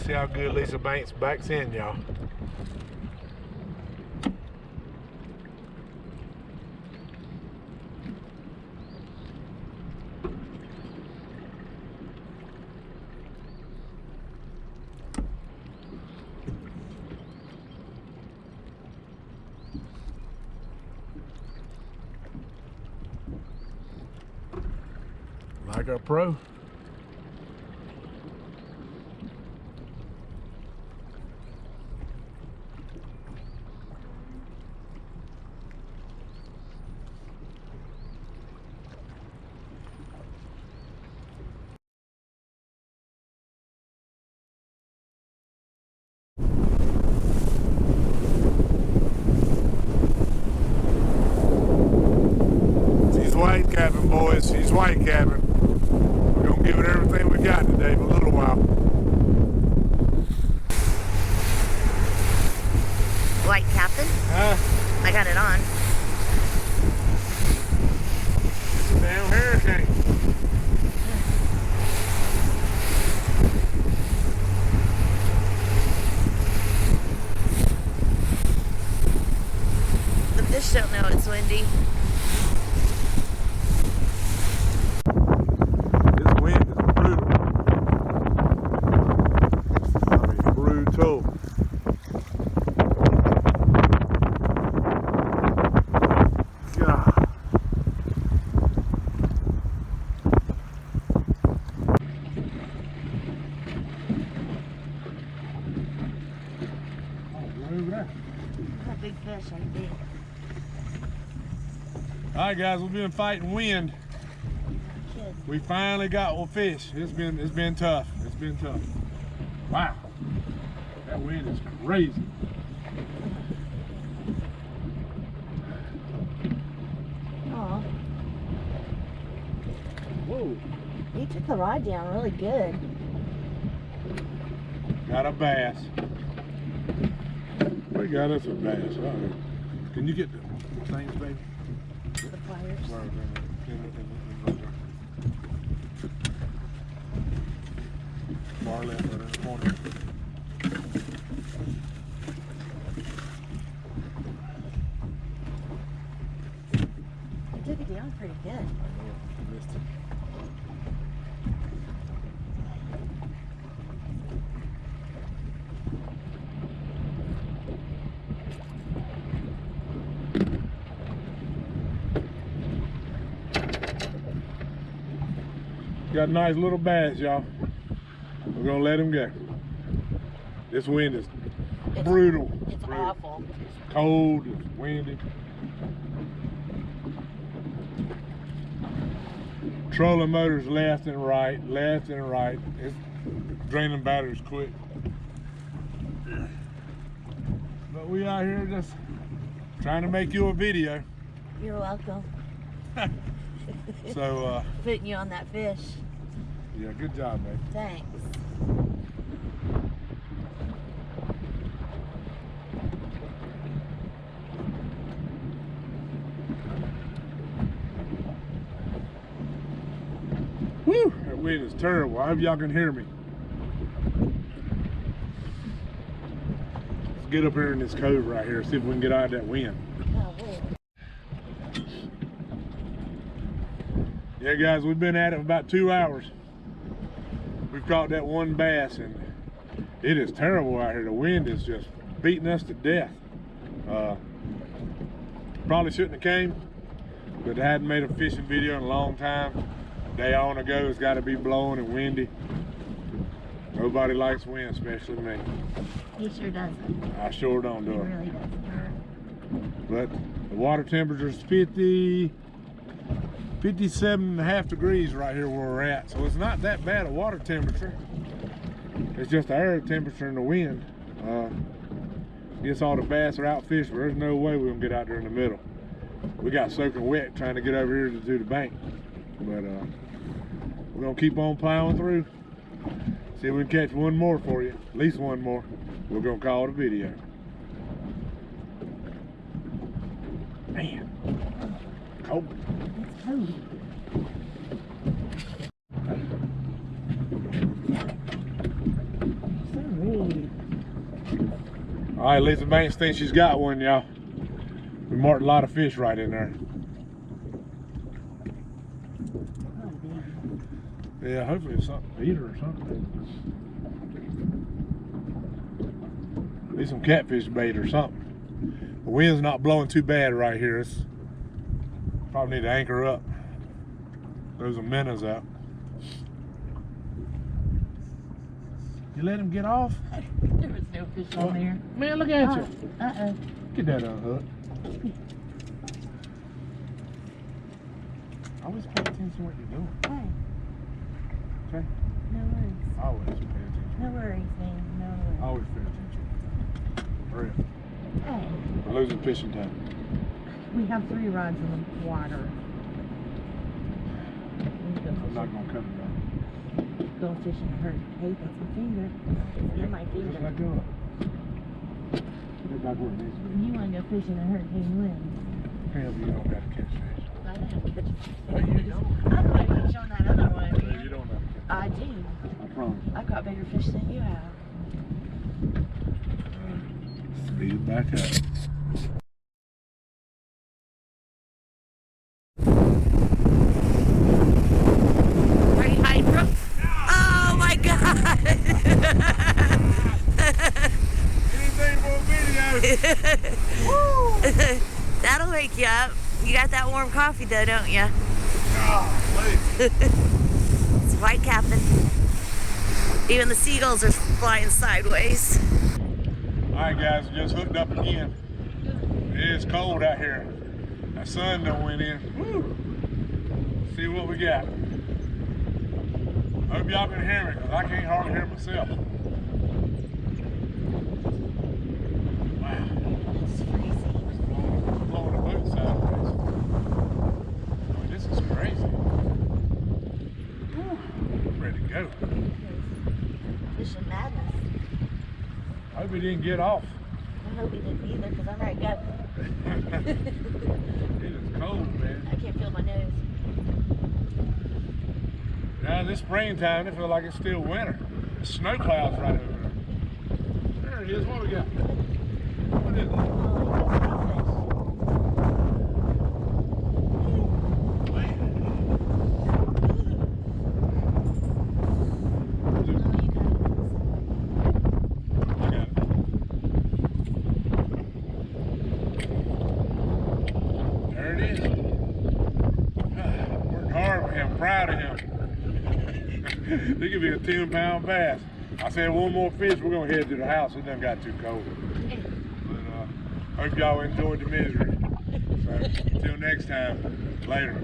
See how good Lisa Banks backs in, y'all. Like our pro. She's white capping, boys. She's white capping. We're gonna give it everything we got today for a little while. White captain? I got it on. It's a damn hurricane. The fish don't know it's windy. This wind is brutal. I mean, brutal. God. A big fish, I think. Alright guys, we've been fighting wind. We finally got a fish. It's been tough. It's been tough. Wow. That wind is crazy. Oh, Whoa. you took the rod down really good. Got a bass. We got us a bass. All right. Can you get the things, baby? The pliers. Far left, right in the corner. You took it down pretty good. I missed it. Got a nice little bass, y'all. We're gonna let him go. This wind is brutal. It's brutal. awful. It's cold, it's windy. Trolling motors left and right, left and right. It's draining batteries quick. But we out here just trying to make you a video. You're welcome. So, putting you on that fish. yeah, good job, babe. Thanks. Whew, that wind is terrible. I hope y'all can hear me. Let's get up here in this cove right here, see if we can get out of that wind. Oh, weird. Yeah, guys, we've been at it for about 2 hours. We've caught that one bass, and it is terrible out here. The wind is just beating us to death. Probably shouldn't have came, but I hadn't made a fishing video in a long time. Day on ago, it's got to be blowing and windy. Nobody likes wind, especially me. He sure doesn't. I sure don't do He it. really doesn't. But the water temperature is 57.5 degrees right here where we're at. So it's not that bad a water temperature. It's just the air temperature and the wind. Guess all the bass are out fishing. There's no way we're gonna get out there in the middle. We got soaking wet trying to get over here to do the bank. But we're gonna keep on plowing through. See if we can catch one more for you. At least one more. We're gonna call it a video. Man, cold. It's cold. So All right, Lisa Banks thinks she's got one, y'all. We marked a lot of fish right in there. Yeah, hopefully it's something to eat or something. Need some catfish bait or something. The wind's not blowing too bad right here. It's probably need to anchor up. Throw some minnows out. You let him get off? There was no fish on there. Man, look at you. Uh-oh. Get that unhooked. Always pay attention to what you're doing. Hey, Okay? no worries. Always pay attention. No worries, man. No worries. Always pay attention. Hurry up. Hey, We're losing fishing time. we have 3 rods in the water. I'm not gonna cut it down. Go fishing and hurt. Hey, that's my finger. You're my Just finger. let go of it. Put it back where it needs to be. You want to go fishing and hurt Hayden Lynn. Hell, you don't gotta catch fish. I don't have to catch fish. No, you don't. I'm not fish on that other one. No, you don't have to catch I do. fish. I promise. I've caught bigger fish than you have. Speed it back up. Are you hiding from? Oh my God! Anything for a video. That'll wake you up. You got that warm coffee though, don't you? It's white captain. Even the seagulls are flying sideways. Alright guys, we just hooked up again. It is cold out here. That sun done went in. Woo. See what we got. Hope y'all can hear me, because I can't hardly hear myself. Wow. It's freezing. It's blowing the boat sideways. I mean, this is crazy. Woo. Ready to go. Fishing madness. I hope he didn't get off. I hope he didn't either, because I'm ready to go. It is cold, man. I can't feel my nose. Now this springtime, it feels like it's still winter. The snow clouds right over there. There it is. What we got? What is it? There it is. Worked hard for him. Proud of him. He could be a 10-pound bass. I said one more fish, we're gonna head to the house. It done got too cold. But hope y'all enjoyed the misery. So until next time, later.